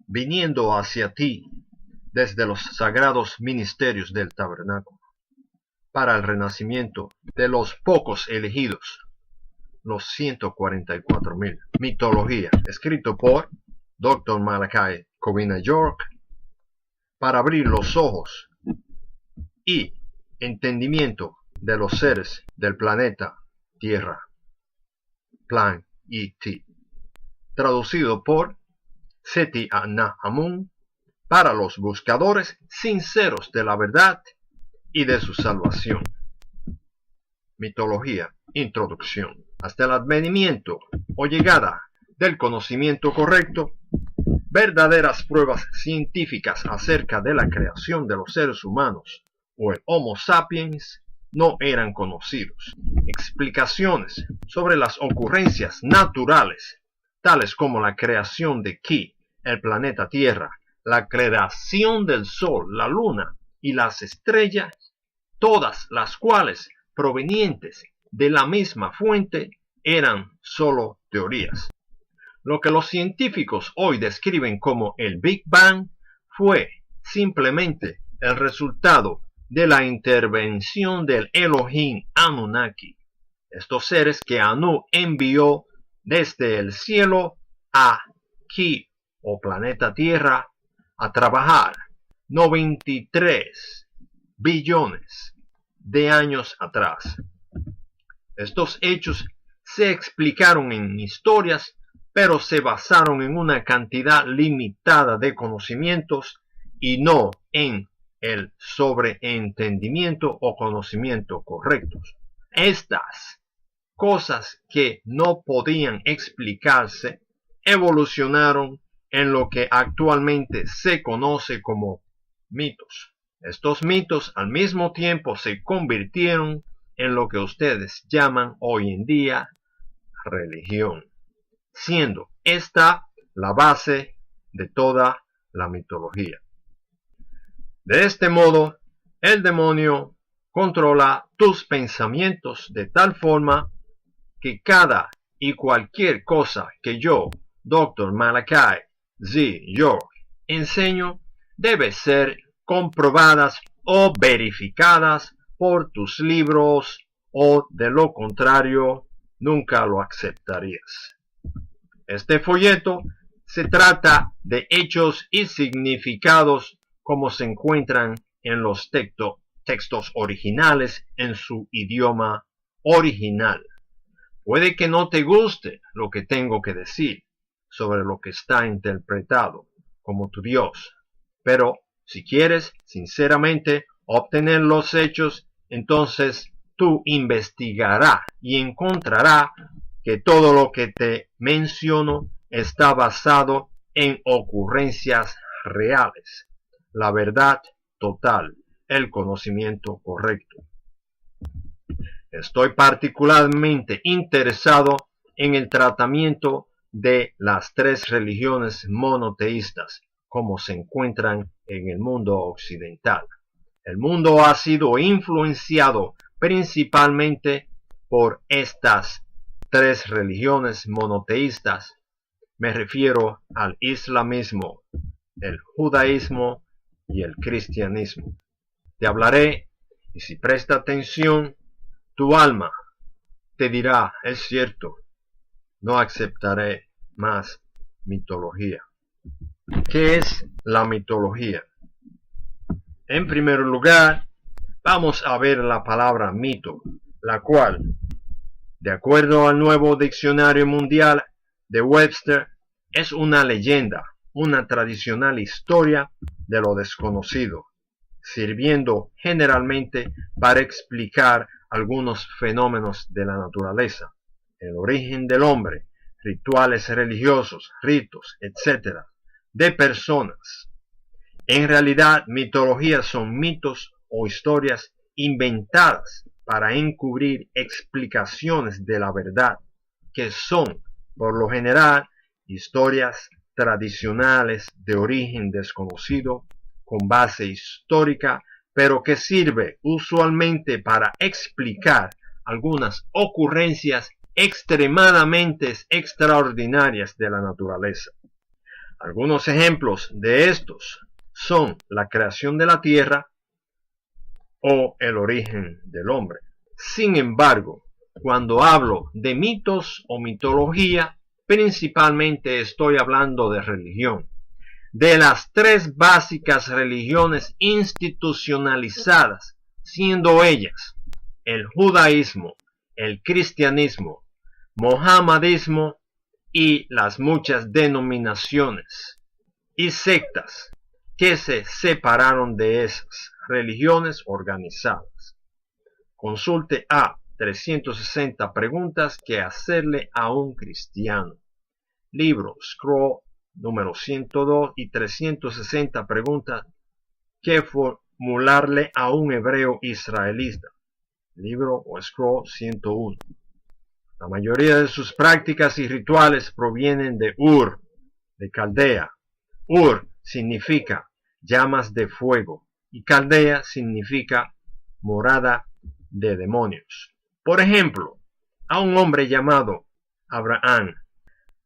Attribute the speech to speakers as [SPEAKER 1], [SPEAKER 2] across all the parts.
[SPEAKER 1] viniendo hacia ti desde los sagrados ministerios del tabernáculo, para el renacimiento de los pocos elegidos, los 144,000. Mitología, escrito por Dr. Malachi Kobina York, para abrir los ojos y entendimiento de los seres del planeta Tierra. Plan E.T. Traducido por Seti Amun, para los buscadores sinceros de la verdad y de su salvación. Mitología, introducción. Hasta el advenimiento o llegada del conocimiento correcto, verdaderas pruebas científicas acerca de la creación de los seres humanos o el Homo sapiens no eran conocidos. Explicaciones sobre las ocurrencias naturales, tales como la creación de Ki, el planeta Tierra, la creación del Sol, la Luna y las estrellas, todas las cuales provenientes de la misma fuente, eran solo teorías. Lo que los científicos hoy describen como el Big Bang fue simplemente el resultado de la intervención del Elohim Anunnaki, estos seres que Anu envió desde el cielo a Ki, o planeta Tierra, a trabajar 93 billones de años atrás. Estos hechos se explicaron en historias, pero se basaron en una cantidad limitada de conocimientos y no en el sobreentendimiento o conocimiento correctos. Estas cosas que no podían explicarse evolucionaron en lo que actualmente se conoce como mitos. Estos mitos al mismo tiempo se convirtieron en lo que ustedes llaman hoy en día religión, siendo esta la base de toda la mitología. De este modo, el demonio controla tus pensamientos de tal forma que cada y cualquier cosa que yo, Dr. Malachi Z. York, enseño debe ser comprobadas o verificadas por tus libros, o de lo contrario nunca lo aceptarías. Este folleto se trata de hechos y significados como se encuentran en los textos originales en su idioma original. Puede que no te guste lo que tengo que decir sobre lo que está interpretado como tu Dios, pero si quieres sinceramente obtener los hechos, entonces tú investigarás y encontrarás que todo lo que te menciono está basado en ocurrencias reales, la verdad total, el conocimiento correcto. Estoy particularmente interesado en el tratamiento de las tres religiones monoteístas como se encuentran en el mundo occidental. El mundo ha sido influenciado principalmente por estas tres religiones monoteístas. Me refiero al islamismo, el judaísmo y el cristianismo. Te hablaré, y si presta atención, tu alma te dirá, es cierto, no aceptaré más mitología. ¿Qué es la mitología? En primer lugar, vamos a ver la palabra mito, la cual, de acuerdo al nuevo diccionario mundial de Webster, es una leyenda, una tradicional historia de lo desconocido, sirviendo generalmente para explicar algunos fenómenos de la naturaleza, el origen del hombre, rituales religiosos, ritos, etc., de personas. En realidad, mitologías son mitos o historias inventadas para encubrir explicaciones de la verdad, que son, por lo general, historias tradicionales de origen desconocido, con base histórica, pero que sirve usualmente para explicar algunas ocurrencias extremadamente extraordinarias de la naturaleza. Algunos ejemplos de estos son la creación de la tierra o el origen del hombre. Sin embargo, cuando hablo de mitos o mitología, principalmente estoy hablando de religión, de las tres básicas religiones institucionalizadas, siendo ellas el judaísmo, el cristianismo, mohammedismo y las muchas denominaciones y sectas que se separaron de esas religiones organizadas. Consulte a 360 preguntas que hacerle a un cristiano. Libro Scroll número 102 y 360 preguntas que formularle a un hebreo israelita. Libro o Scroll 101. La mayoría de sus prácticas y rituales provienen de Ur, de Caldea. Ur significa llamas de fuego y Caldea significa morada de demonios. Por ejemplo, a un hombre llamado Abraham.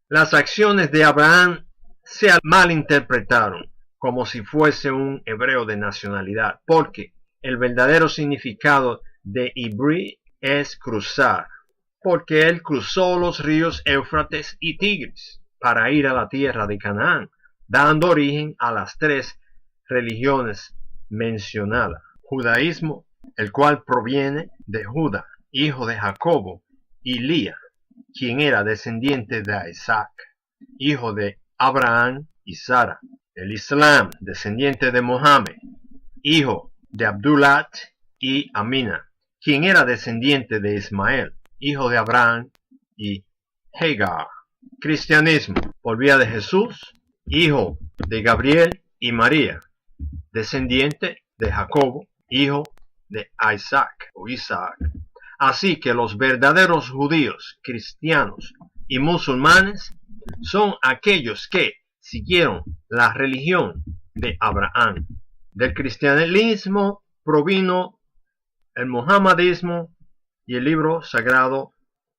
[SPEAKER 1] Las acciones de Abraham se malinterpretaron como si fuese un hebreo de nacionalidad, porque el verdadero significado de Ibrí es cruzar, porque él cruzó los ríos Éufrates y Tigris para ir a la tierra de Canaán, dando origen a las tres religiones mencionadas. Judaísmo, el cual proviene de Judá, hijo de Jacobo, y Lía, quien era descendiente de Isaac, hijo de Abraham y Sara. El Islam, descendiente de Mohammed, hijo de Abdullah y Amina, quien era descendiente de Ismael, hijo de Abraham y Hagar. Cristianismo, por vía de Jesús, hijo de Gabriel y María, descendiente de Jacobo, hijo de Isaac o Isaac. Así que los verdaderos judíos, cristianos y musulmanes son aquellos que siguieron la religión de Abraham. Del cristianismo provino el mohammedismo y el libro sagrado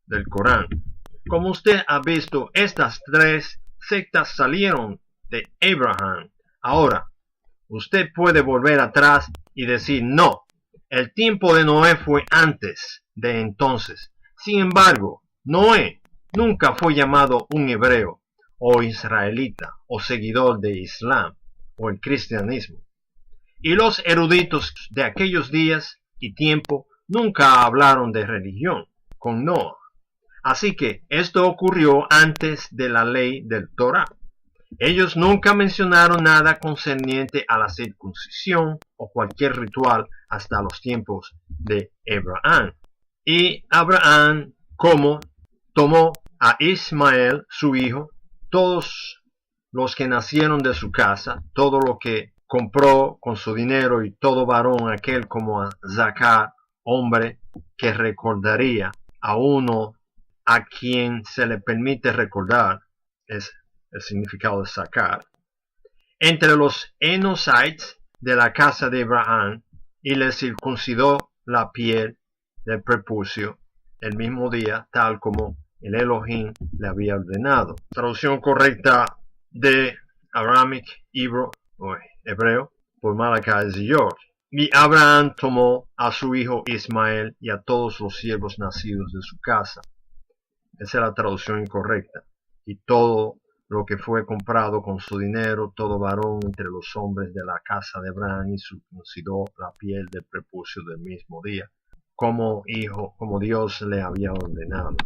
[SPEAKER 1] del Corán. Como usted ha visto, estas tres sectas salieron de Abraham. Ahora, usted puede volver atrás y decir, no, el tiempo de Noé fue antes de entonces. Sin embargo, Noé nunca fue llamado un hebreo o israelita o seguidor de Islam o el cristianismo. Y los eruditos de aquellos días y tiempo nunca hablaron de religión con Noé. Así que esto ocurrió antes de la ley del Torah. Ellos nunca mencionaron nada concerniente a la circuncisión o cualquier ritual hasta los tiempos de Abraham. Y Abraham, como tomó a Ismael, su hijo, todos los que nacieron de su casa, todo lo que compró con su dinero y todo varón aquel como a Zacar, hombre que recordaría a uno a quien se le permite recordar, es el significado de sacar, entre los Enosites de la casa de Abraham, y le circuncidó la piel del prepucio el mismo día, tal como el Elohim le había ordenado. Traducción correcta de Abrahamic hebreo por Malachi Zior. Y Abraham tomó a su hijo Ismael y a todos los siervos nacidos de su casa. Esa es la traducción incorrecta. Y todo lo que fue comprado con su dinero, todo varón entre los hombres de la casa de Abraham, y circuncidó la piel del prepucio del mismo día, como Dios le había ordenado.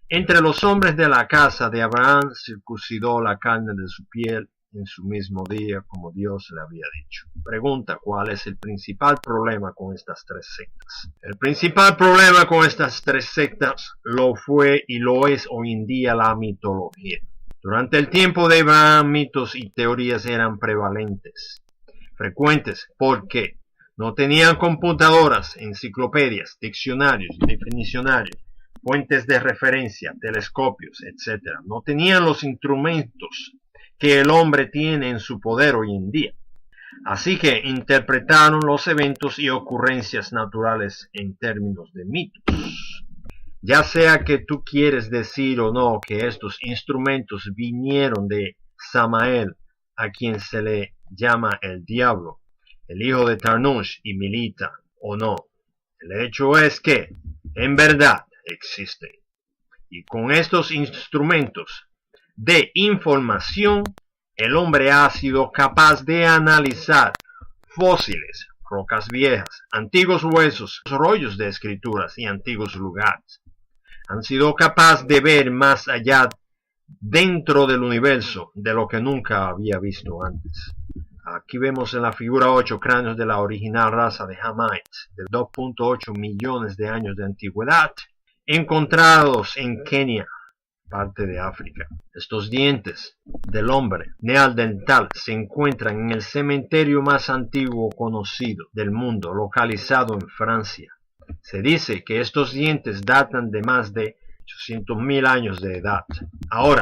[SPEAKER 1] Entre los hombres de la casa de Abraham circuncidó la carne de su piel en su mismo día, como Dios le había dicho. Pregunta: ¿cuál es el principal problema con estas tres sectas? El principal problema con estas tres sectas lo fue y lo es hoy en día la mitología. Durante el tiempo de Abraham, mitos y teorías eran prevalentes, frecuentes, porque no tenían computadoras, enciclopedias, diccionarios, definicionarios, fuentes de referencia, telescopios, etc. No tenían los instrumentos que el hombre tiene en su poder hoy en día. Así que interpretaron los eventos y ocurrencias naturales en términos de mitos. Ya sea que tú quieres decir o no que estos instrumentos vinieron de Samael, a quien se le llama el diablo, el hijo de Tanush y Milita, o no. El hecho es que, en verdad, existen. Y con estos instrumentos de información, el hombre ha sido capaz de analizar fósiles, rocas viejas, antiguos huesos, rollos de escrituras y antiguos lugares. Han sido capaz de ver más allá dentro del universo de lo que nunca había visto antes. Aquí vemos en la figura 8 cráneos de la original raza de Hamites de 2.8 millones de años de antigüedad, encontrados en Kenia, parte de África. Estos dientes del hombre neandertal se encuentran en el cementerio más antiguo conocido del mundo, localizado en Francia. Se dice que estos dientes datan de más de 800.000 años de edad. Ahora,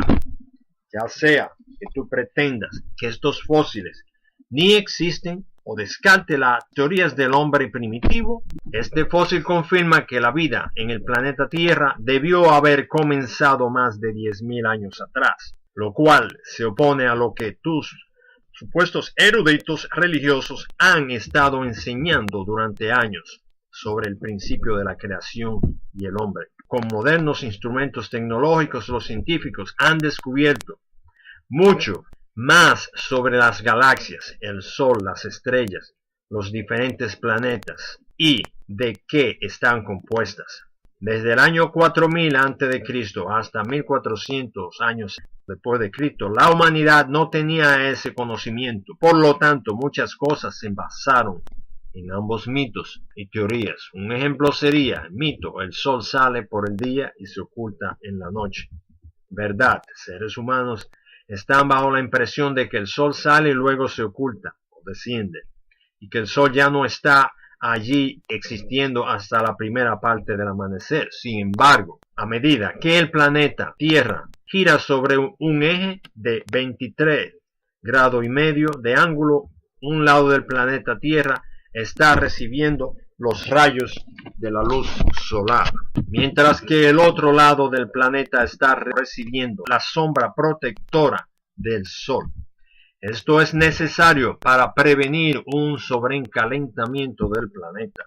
[SPEAKER 1] ya sea que tú pretendas que estos fósiles ni existen o descarte las teorías del hombre primitivo, este fósil confirma que la vida en el planeta Tierra debió haber comenzado más de 10.000 años atrás, lo cual se opone a lo que tus supuestos eruditos religiosos han estado enseñando durante años sobre el principio de la creación y el hombre. Con modernos instrumentos tecnológicos, los científicos han descubierto mucho más sobre las galaxias, el Sol, las estrellas, los diferentes planetas y de qué están compuestas. Desde el año 4000 a.C. hasta 1400 años después de Cristo, la humanidad no tenía ese conocimiento. Por lo tanto, muchas cosas se basaron en ambos mitos y teorías. Un ejemplo sería el mito: el sol sale por el día y se oculta en la noche. Verdad, seres humanos están bajo la impresión de que el sol sale y luego se oculta o desciende, y que el sol ya no está allí existiendo hasta la primera parte del amanecer. Sin embargo, a medida que el planeta Tierra gira sobre un eje de 23 grados y medio de ángulo, un lado del planeta Tierra está recibiendo los rayos de la luz solar, mientras que el otro lado del planeta está recibiendo la sombra protectora del sol. Esto es necesario para prevenir un sobrecalentamiento del planeta.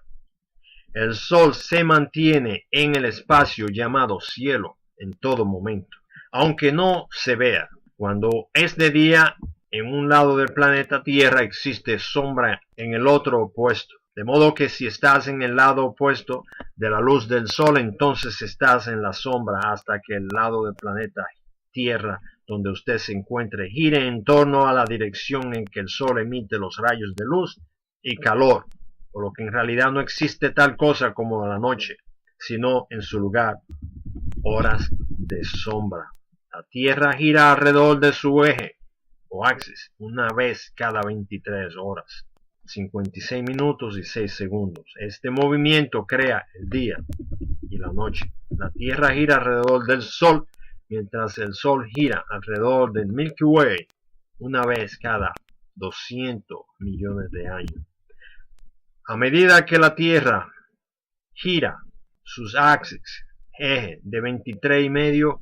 [SPEAKER 1] El sol se mantiene en el espacio llamado cielo en todo momento, aunque no se vea. Cuando es de día, en un lado del planeta Tierra existe sombra en el otro opuesto. De modo que si estás en el lado opuesto de la luz del sol, entonces estás en la sombra hasta que el lado del planeta Tierra donde usted se encuentre gire en torno a la dirección en que el sol emite los rayos de luz y calor, por lo que en realidad no existe tal cosa como la noche, sino en su lugar horas de sombra. La Tierra gira alrededor de su eje o axis una vez cada 23 horas. 56 minutos y 6 segundos. Este movimiento crea el día y la noche. La Tierra gira alrededor del Sol, mientras el Sol gira alrededor del Milky Way una vez cada 200 millones de años. A medida que la Tierra gira sus axis, eje de 23,5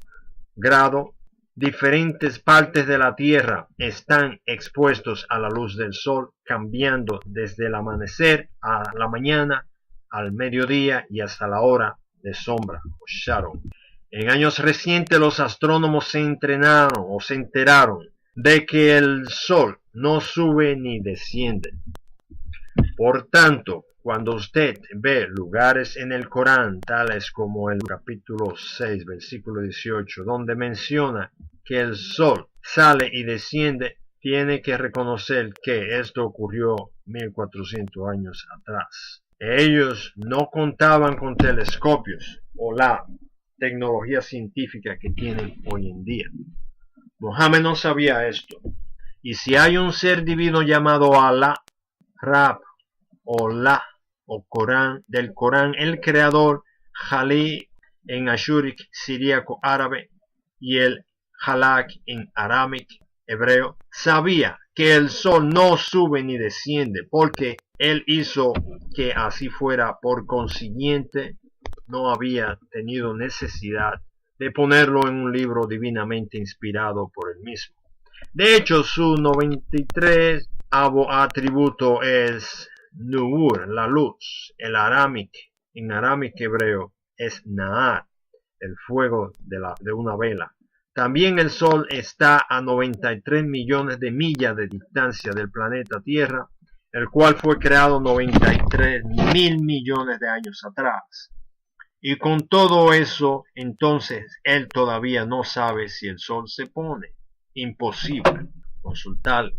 [SPEAKER 1] grados, diferentes partes de la Tierra están expuestos a la luz del sol, cambiando desde el amanecer a la mañana, al mediodía y hasta la hora de sombra o shadow. En años recientes los astrónomos se enteraron de que el sol no sube ni desciende. Por tanto, cuando usted ve lugares en el Corán, tales como el capítulo 6, versículo 18, donde menciona que el sol sale y desciende, tiene que reconocer que esto ocurrió 1400 años atrás. Ellos no contaban con telescopios o la tecnología científica que tienen hoy en día. Mohammed no sabía esto. Y si hay un ser divino llamado Alá, Rab, o La, o Corán, del Corán, el creador, Jalí en ashúric siríaco árabe y el Halak en arámic hebreo, sabía que el sol no sube ni desciende porque él hizo que así fuera. Por consiguiente, no había tenido necesidad de ponerlo en un libro divinamente inspirado por él mismo. De hecho, su 93 atributo es Nuur, la luz. En arámico hebreo es Naar, el fuego de una vela. También el Sol está a 93 millones de millas de distancia del planeta Tierra, el cual fue creado 93 mil millones de años atrás. Y con todo eso, entonces, él todavía no sabe si el Sol se pone. Imposible. Consultar.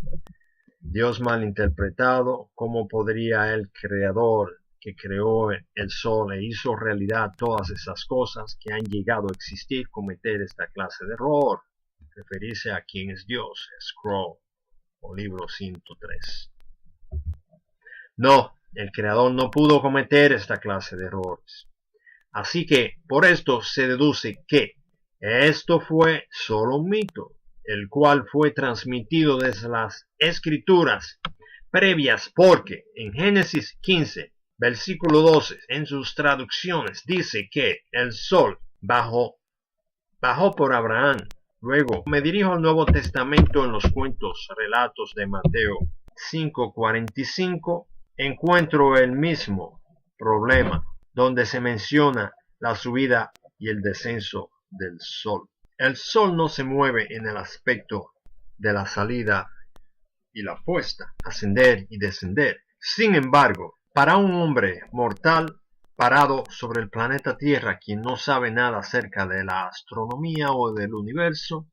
[SPEAKER 1] Dios malinterpretado, ¿cómo podría el Creador que creó el Sol e hizo realidad todas esas cosas que han llegado a existir cometer esta clase de error? Referirse a quién es Dios, Scroll o libro 103. No, el Creador no pudo cometer esta clase de errores. Así que por esto se deduce que esto fue solo un mito, el cual fue transmitido desde las escrituras previas, porque en Génesis 15, versículo 12, en sus traducciones dice que el Sol bajó por Abraham. Luego me dirijo al Nuevo Testamento en los cuentos, relatos de Mateo 5:45, encuentro el mismo problema, donde se menciona la subida y el descenso del Sol. El Sol no se mueve en el aspecto de la salida y la puesta, ascender y descender. Sin embargo, para un hombre mortal parado sobre el planeta Tierra, quien no sabe nada acerca de la astronomía o del universo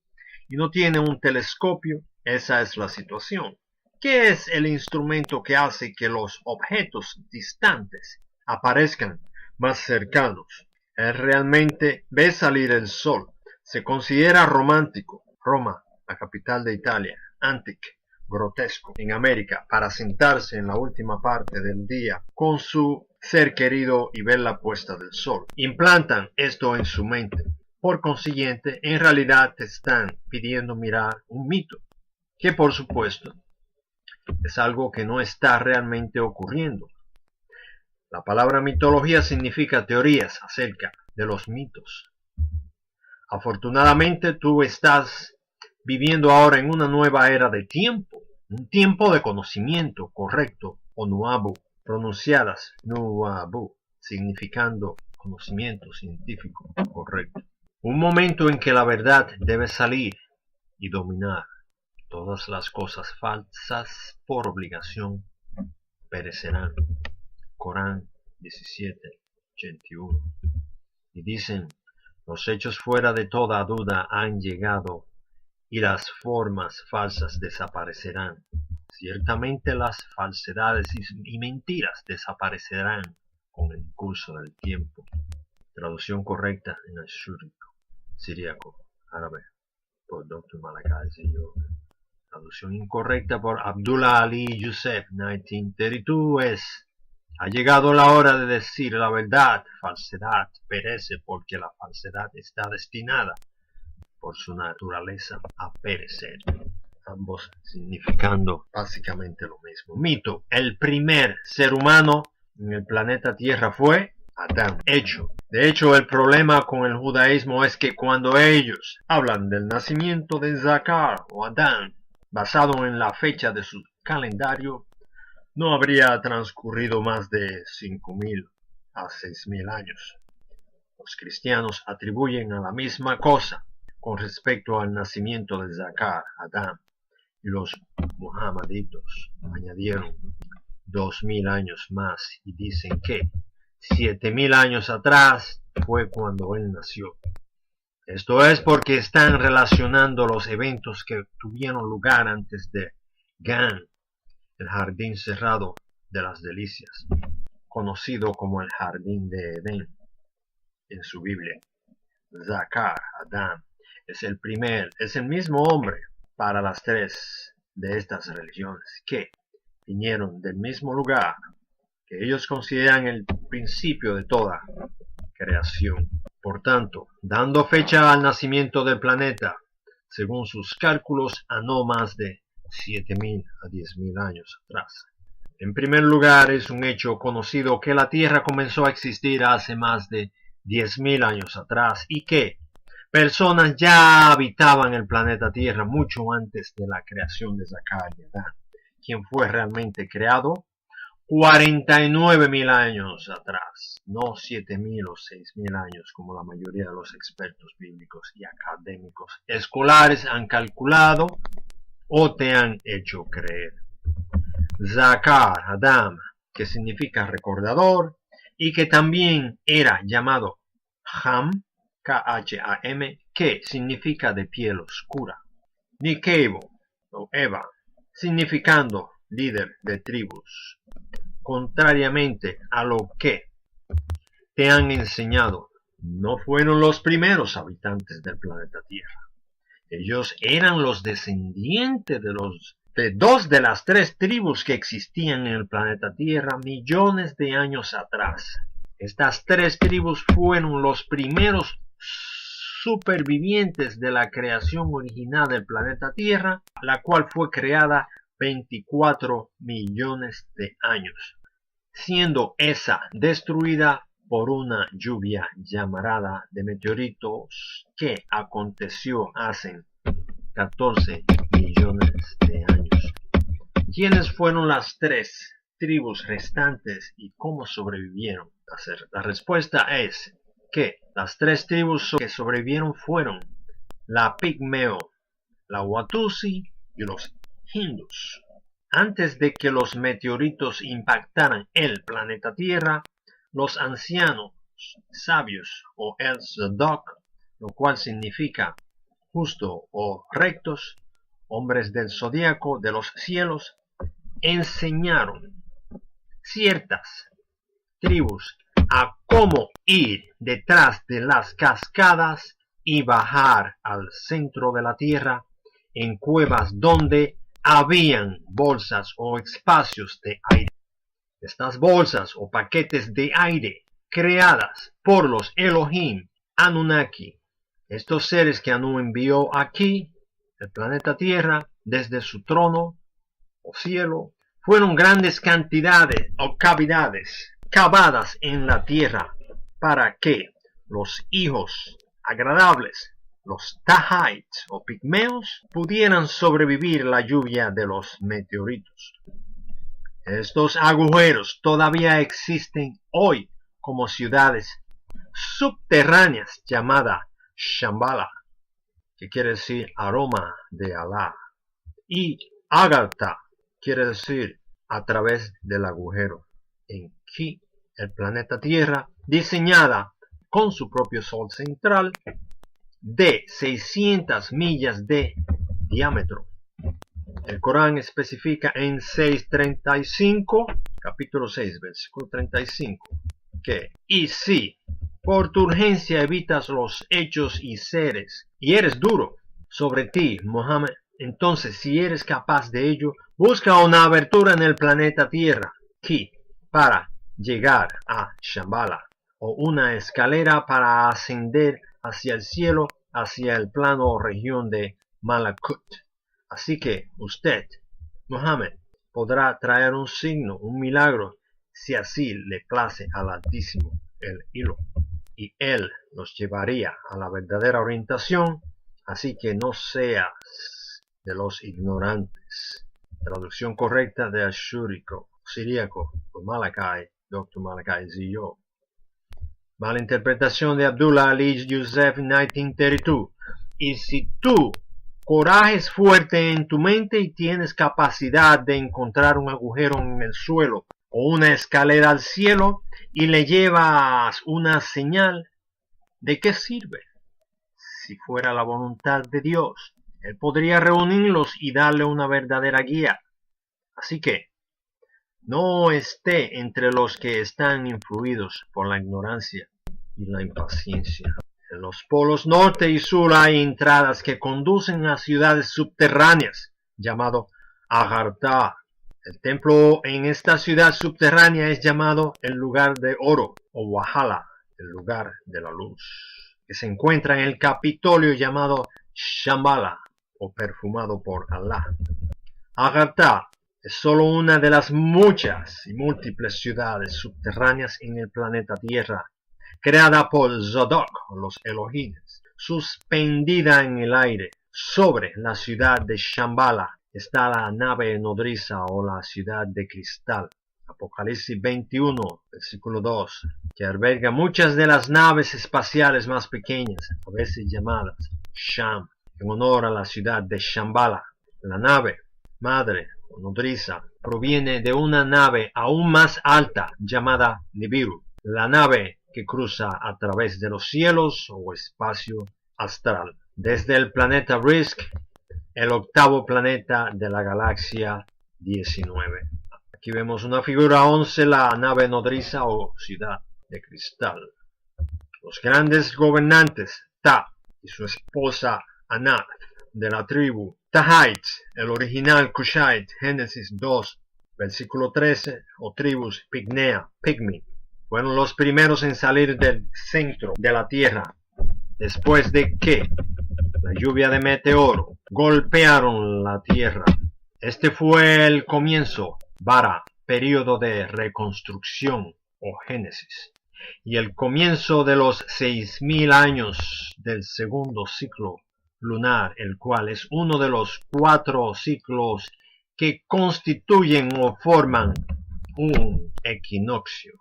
[SPEAKER 1] y no tiene un telescopio, esa es la situación. ¿Qué es el instrumento que hace que los objetos distantes aparezcan más cercanos? Él realmente ve salir el Sol. Se considera romántico. Roma, la capital de Italia, antique, grotesco en América, para sentarse en la última parte del día con su ser querido y ver la puesta del sol. Implantan esto en su mente. Por consiguiente, en realidad te están pidiendo mirar un mito, que por supuesto es algo que no está realmente ocurriendo. La palabra mitología significa teorías acerca de los mitos. Afortunadamente tú estás viviendo ahora en una nueva era de tiempo, un tiempo de conocimiento correcto, o nuabu, pronunciadas nuabu, significando conocimiento científico correcto. Un momento en que la verdad debe salir y dominar. Todas las cosas falsas por obligación perecerán. Corán 17:81. Y dicen, los hechos fuera de toda duda han llegado y las formas falsas desaparecerán. Ciertamente las falsedades y mentiras desaparecerán con el curso del tiempo. Traducción correcta en ashúrico, siríaco, árabe, por Dr. Malakai Yoga. Traducción incorrecta por Abdullah Ali Youssef, 1932 es: ha llegado la hora de decir la verdad. Falsedad perece porque la falsedad está destinada por su naturaleza a perecer. Ambos significando básicamente lo mismo. Mito: el primer ser humano en el planeta Tierra fue Adán. Hecho. De hecho, el problema con el judaísmo es que cuando ellos hablan del nacimiento de Zakar o Adán, basado en la fecha de su calendario, no habría transcurrido más de 5.000 a 6.000 años. Los cristianos atribuyen a la misma cosa con respecto al nacimiento de Zakar, Adán, y los muhammaditos añadieron 2.000 años más y dicen que 7.000 años atrás fue cuando él nació. Esto es porque están relacionando los eventos que tuvieron lugar antes de Gan, el jardín cerrado de las delicias, conocido como el jardín de Edén en su Biblia. Zakar, Adán, es el mismo hombre para las tres de estas religiones, que vinieron del mismo lugar, que ellos consideran el principio de toda creación. Por tanto, dando fecha al nacimiento del planeta, según sus cálculos, a no más de 7.000 a 10.000 años atrás. En primer lugar, es un hecho conocido que la Tierra comenzó a existir hace más de 10.000 años atrás y que, personas ya habitaban el planeta Tierra mucho antes de la creación de Zakar y Adán, quien fue realmente creado 49.000 años atrás, no 7.000 o 6.000 años como la mayoría de los expertos bíblicos y académicos escolares han calculado o te han hecho creer. Zakar, Adam, que significa recordador y que también era llamado Ham, K-H-A-M, que significa de piel oscura. Nikebo o Eva, significando líder de tribus. Contrariamente a lo que te han enseñado, no fueron los primeros habitantes del planeta Tierra. Ellos eran los descendientes de dos de las tres tribus que existían en el planeta Tierra millones de años atrás. Estas tres tribus fueron los primeros supervivientes de la creación original del planeta Tierra, la cual fue creada 24 millones de años, siendo esa destruida por una lluvia llamarada de meteoritos que aconteció hace 14 millones de años. ¿Quiénes fueron las tres tribus restantes y cómo sobrevivieron? La respuesta es que las tres tribus que sobrevivieron fueron la Pigmeo, la Watusi y los Hindus. Antes de que los meteoritos impactaran el planeta Tierra, los ancianos sabios o el Zadok, lo cual significa justo o rectos, hombres del zodíaco de los cielos, enseñaron ciertas tribus a cómo ir detrás de las cascadas y bajar al centro de la tierra en cuevas donde habían bolsas o espacios de aire. Estas bolsas o paquetes de aire creadas por los Elohim Anunnaki, estos seres que Anu envió aquí, el planeta Tierra, desde su trono o cielo, fueron grandes cantidades o cavidades cavadas en la tierra para que los hijos agradables, los Tahites o pigmeos, pudieran sobrevivir la lluvia de los meteoritos. Estos agujeros todavía existen hoy como ciudades subterráneas llamadas Shambhala, que quiere decir aroma de Alá, y Agartha, quiere decir a través del agujero, en que el planeta Tierra, diseñada con su propio sol central de 600 millas de diámetro. El Corán especifica en 6:35, capítulo 6, versículo 35, que, y si por tu urgencia evitas los hechos y seres, y eres duro sobre ti, Mohammed, entonces si eres capaz de ello, busca una abertura en el planeta Tierra, Ki, para llegar a Shambhala, o una escalera para ascender hacia el cielo, hacia el plano o región de Malakut. Así que usted, Mohammed, podrá traer un signo, un milagro, si así le place al Altísimo el hilo, y él nos llevaría a la verdadera orientación, así que no seas de los ignorantes. Traducción correcta de Ashúrico, siríaco, por Malachi, Dr. Malachi Ziyo. Malinterpretación de Abdullah Ali Youssef 1932. Y si tú corajes fuerte en tu mente y tienes capacidad de encontrar un agujero en el suelo o una escalera al cielo y le llevas una señal, ¿de qué sirve? Si fuera la voluntad de Dios, Él podría reunirlos y darle una verdadera guía. Así que, no esté entre los que están influidos por la ignorancia y la impaciencia. En los polos norte y sur hay entradas que conducen a ciudades subterráneas, llamado Agartha. El templo en esta ciudad subterránea es llamado el lugar de oro, o Wahala, el lugar de la luz, que se encuentra en el Capitolio llamado Shambhala, o perfumado por Alá. Agartha es solo una de las muchas y múltiples ciudades subterráneas en el planeta Tierra, creada por Zadok, los Elohim, suspendida en el aire. Sobre la ciudad de Shambhala está la nave nodriza o la ciudad de cristal. Apocalipsis 21, versículo 2, que alberga muchas de las naves espaciales más pequeñas, a veces llamadas Sham, en honor a la ciudad de Shambhala. La nave madre o nodriza proviene de una nave aún más alta llamada Nibiru, la nave que cruza a través de los cielos o espacio astral, desde el planeta Risk, el octavo planeta de la galaxia 19. Aquí vemos una figura 11, la nave nodriza o ciudad de cristal. Los grandes gobernantes, Ta y su esposa Anath, de la tribu Tahite, el original Cushite, Génesis 2, versículo 13, o tribus Pigmea, Pigmy, fueron los primeros en salir del centro de la tierra, después de que la lluvia de meteoro golpearon la tierra. Este fue el comienzo, Vara, período de reconstrucción o Génesis, y el comienzo de los 6000 años del segundo ciclo lunar, el cual es uno de los 4 ciclos que constituyen o forman un equinoccio.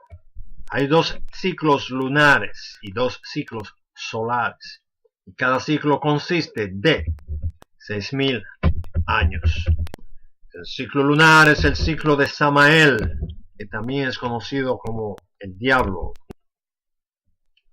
[SPEAKER 1] Hay 2 ciclos lunares y 2 ciclos solares, y cada ciclo consiste de 6000 años. El ciclo lunar es el ciclo de Samael, que también es conocido como el diablo.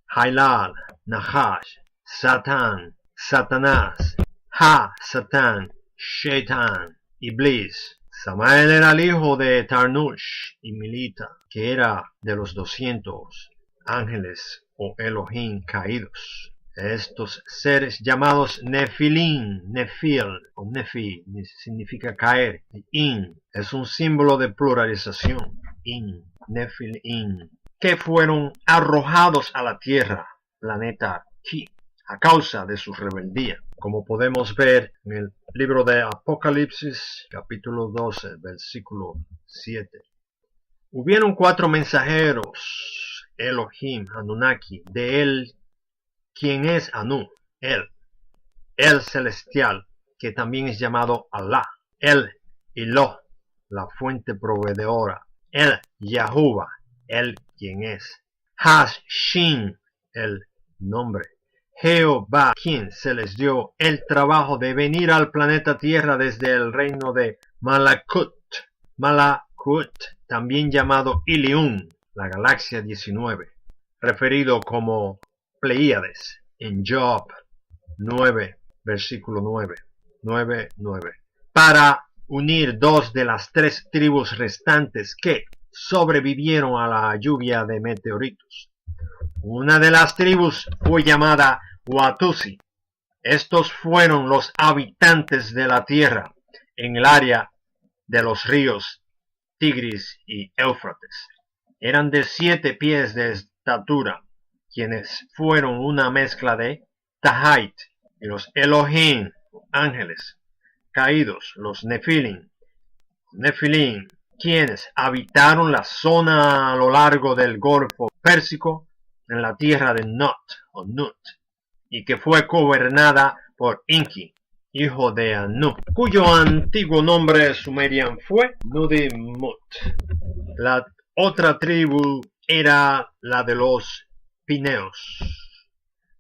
[SPEAKER 1] Hailal, Nahash, Satán, Satanás, Ha-Satán, Shaitan, Iblis. Samael era el hijo de Tarnush y Milita, que era de los 200 ángeles o Elohim caídos. Estos seres llamados Nefilim, Nefil o Nefi significa caer. In es un símbolo de pluralización. In, Nefilim, que fueron arrojados a la tierra, planeta Ki, a causa de su rebeldía, como podemos ver en el libro de Apocalipsis, capítulo 12, versículo 7. Hubieron 4 mensajeros, Elohim, Anunnaki, de él, quien es Anu, el celestial, que también es llamado Allah, el Iloh, la fuente proveedora, el Yahuwah, el quien es, Has-Shin, el nombre, Jehová, quien se les dio el trabajo de venir al planeta Tierra desde el reino de Malakut, también llamado Ilium, la galaxia 19, referido como Pleiades en Job 9, versículo 9, para unir 2 de las 3 tribus restantes que sobrevivieron a la lluvia de meteoritos. Una de las tribus fue llamada Watusi. Estos fueron los habitantes de la tierra en el área de los ríos Tigris y Éufrates. Eran de 7 pies de estatura, quienes fueron una mezcla de Tahite y los Elohim, ángeles caídos, los Nefilim, quienes habitaron la zona a lo largo del Golfo Pérsico en la tierra de Nut o Nut, y que fue gobernada por Inki, hijo de Anu, cuyo antiguo nombre sumerian fue Nudimut. La otra tribu era la de los Pineos,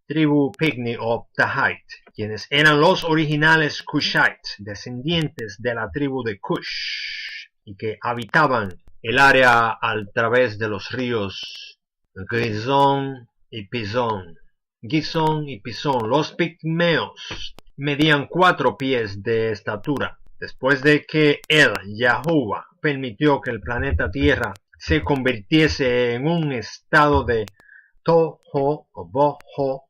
[SPEAKER 1] tribu Pigmy o Tahite, quienes eran los originales Cushites, descendientes de la tribu de Cush, y que habitaban el área a través de los ríos Gizón y Pison. Los pigmeos medían 4 pies de estatura. Después de que el Yahuwah permitió que el planeta Tierra se convirtiese en un estado de Toho o Boho,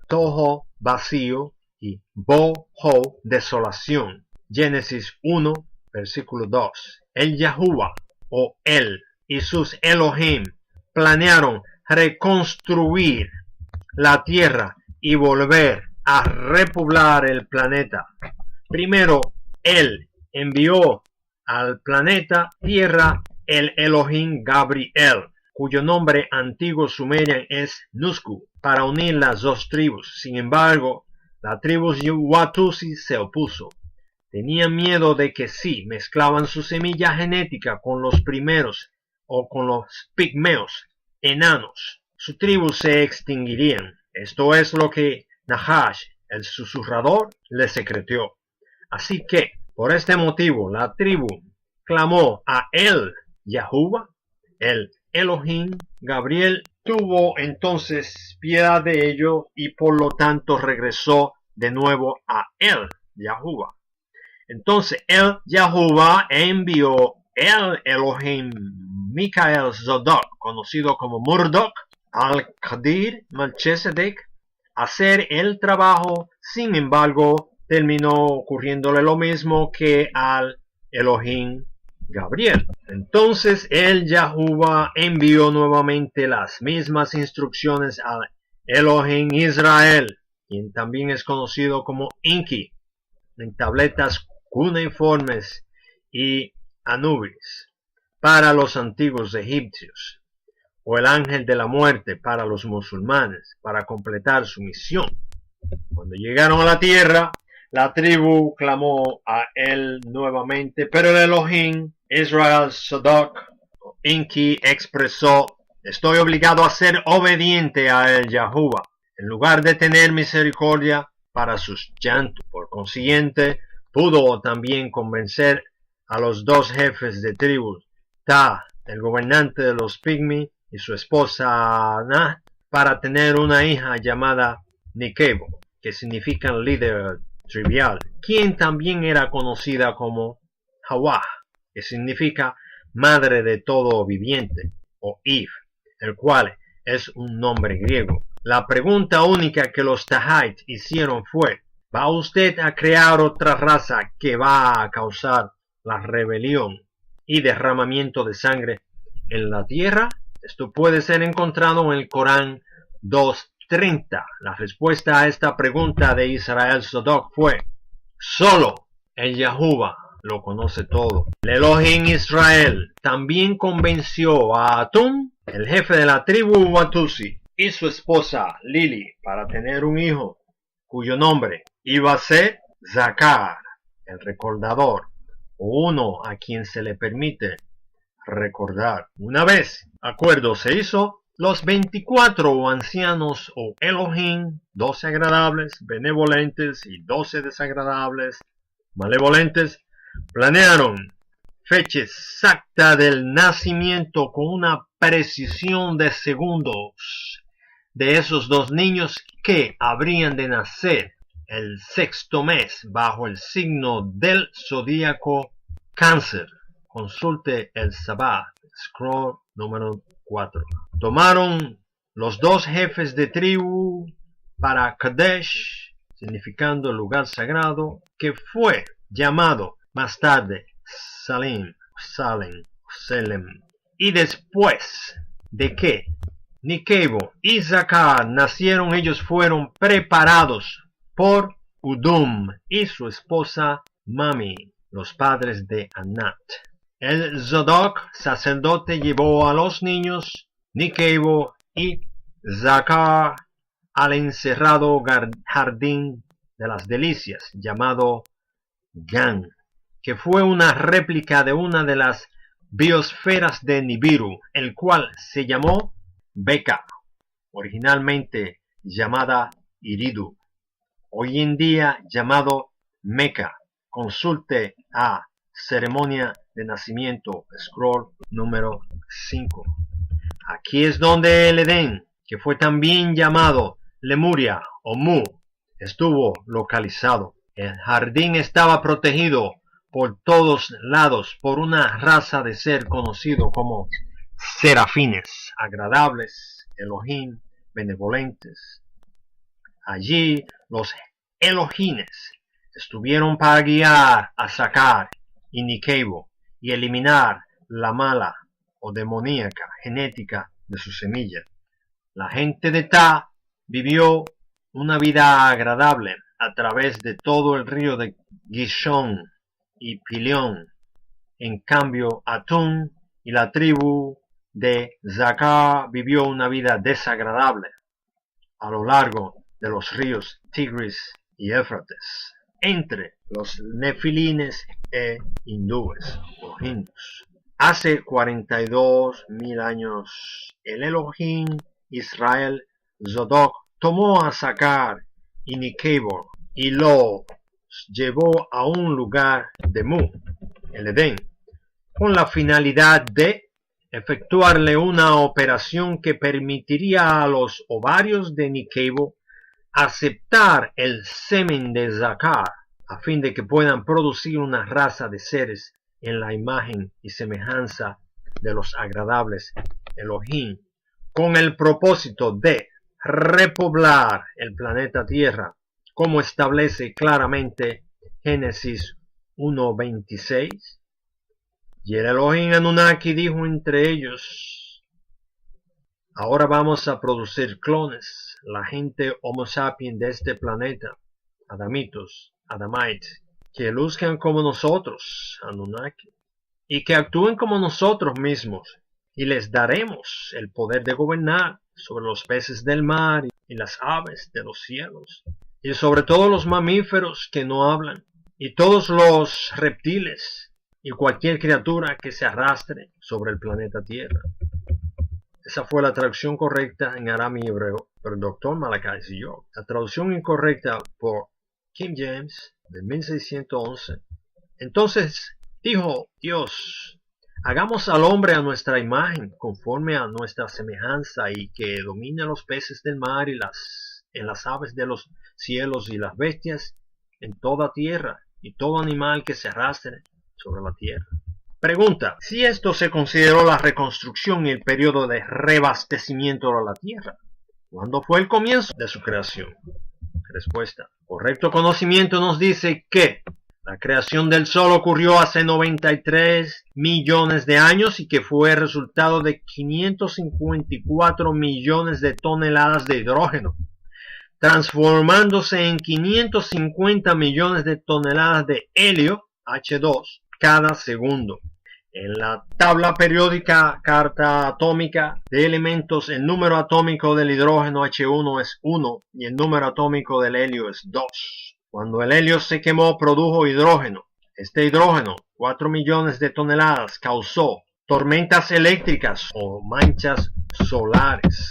[SPEAKER 1] Toho vacío y Boho desolación. Génesis 1, versículo 2. El Yahuwah o él y sus Elohim planearon reconstruir la tierra y volver a repoblar el planeta. Primero, él envió al planeta Tierra el Elohim Gabriel, cuyo nombre antiguo sumerian es Nusku, para unir las dos tribus. Sin embargo, la tribu Watusi se opuso. Tenían miedo de que si mezclaban su semilla genética con los primeros o con los pigmeos, enanos, su tribu se extinguirían. Esto es lo que Nahash, el susurrador, le secretó. Así que, por este motivo, la tribu clamó a El Yahuwah, el Elohim. Gabriel tuvo entonces piedad de ello y por lo tanto regresó de nuevo a El Yahuwah. Entonces El Yahuwah envió el Elohim Michael Zodok, conocido como Murdoch, al Qadir Melchizedek a hacer el trabajo. Sin embargo, terminó ocurriéndole lo mismo que al Elohim Gabriel. Entonces el Yahuwah envió nuevamente las mismas instrucciones al Elohim Israel, quien también es conocido como Inki, en tabletas cuneiformes y Anubis para los antiguos egipcios, o el ángel de la muerte para los musulmanes, para completar su misión. Cuando llegaron a la tierra, la tribu clamó a él nuevamente, pero el Elohim Israel Zodok Inki expresó: estoy obligado a ser obediente a el Yahuwah, en lugar de tener misericordia para sus llantos. Por consiguiente, pudo también convencer a los dos jefes de tribu, Ta, el gobernante de los Pigmi, y su esposa Na, para tener una hija llamada Nikebo, que significa líder trivial, quien también era conocida como Hawa, que significa madre de todo viviente, o Eve, el cual es un nombre griego. La pregunta única que los Tahait hicieron fue: ¿va usted a crear otra raza que va a causar la rebelión y derramamiento de sangre en la tierra? Esto puede ser encontrado en el Corán 2:30. La respuesta a esta pregunta de Israel Zodok fue: solo el Yahuwah lo conoce todo. El Elohim Israel también convenció a Atum, el jefe de la tribu Watusi, y su esposa Lili para tener un hijo, cuyo nombre iba a ser Zakar, el recordador, o uno a quien se le permite recordar. Una vez acuerdo se hizo, los 24 ancianos o Elohim, 12 agradables, benevolentes, y 12 desagradables, malevolentes, planearon fecha exacta del nacimiento con una precisión de segundos de esos dos niños que habrían de nacer el sexto mes bajo el signo del zodíaco Cáncer. Consulte el Sabbath, scroll número 4. Tomaron los dos jefes de tribu para Kadesh, significando lugar sagrado, que fue llamado más tarde Salem, y después de que Nikebo y Zakar nacieron, ellos fueron preparados por Udum y su esposa Mami, los padres de Anat. El Zodok, sacerdote, llevó a los niños Nikebo y Zakar al encerrado jardín de las delicias llamado Gan, que fue una réplica de una de las biosferas de Nibiru, el cual se llamó Beka, originalmente llamada Iridu, hoy en día llamado Meca. Consulte a ceremonia de nacimiento, scroll número 5. Aquí es donde el Edén, que fue también llamado Lemuria o Mu, estuvo localizado. El jardín estaba protegido por todos lados por una raza de ser conocido como serafines, agradables, Elohim, benevolentes. Allí los Elohines estuvieron para guiar a Zakar y Nikebo y eliminar la mala o demoníaca genética de su semilla. La gente de Ta vivió una vida agradable a través de todo el río de Gishon y Pilión. En cambio, Atum y la tribu de Zakar vivió una vida desagradable a lo largo de los ríos Tigris y Éufrates, entre los nefilines e hindúes o hindus. Hace 42.000 años, el Elohim Israel Zodok tomó a Zakar y Nikebor y los llevó a un lugar de Mu, el Edén, con la finalidad de efectuarle una operación que permitiría a los ovarios de Nikebor aceptar el semen de Zakar, a fin de que puedan producir una raza de seres en la imagen y semejanza de los agradables Elohim, con el propósito de repoblar el planeta Tierra, como establece claramente Génesis 1:26. Y el Elohim Anunnaki dijo entre ellos: ahora vamos a producir clones, la gente Homo sapiens de este planeta, Adamitos, Adamites, que luzcan como nosotros, Anunnaki, y que actúen como nosotros mismos, y les daremos el poder de gobernar sobre los peces del mar y las aves de los cielos, y sobre todos los mamíferos que no hablan, y todos los reptiles, y cualquier criatura que se arrastre sobre el planeta Tierra. Esa fue la traducción correcta en arameo y hebreo por el Dr. Malachi Z. York. La traducción incorrecta por King James de 1611. Entonces dijo Dios: hagamos al hombre a nuestra imagen, conforme a nuestra semejanza, y que domine los peces del mar y las aves de los cielos y las bestias en toda tierra y todo animal que se arrastre sobre la tierra. Pregunta: si esto se consideró la reconstrucción y el periodo de reabastecimiento de la tierra, ¿cuándo fue el comienzo de su creación? Respuesta: correcto conocimiento nos dice que la creación del Sol ocurrió hace 93 millones de años y que fue el resultado de 554 millones de toneladas de hidrógeno, transformándose en 550 millones de toneladas de helio, H2, cada segundo. En la tabla periódica carta atómica de elementos, el número atómico del hidrógeno H1 es 1 y el número atómico del helio es 2. Cuando el helio se quemó, produjo hidrógeno. Este hidrógeno, 4 millones de toneladas, causó tormentas eléctricas o manchas solares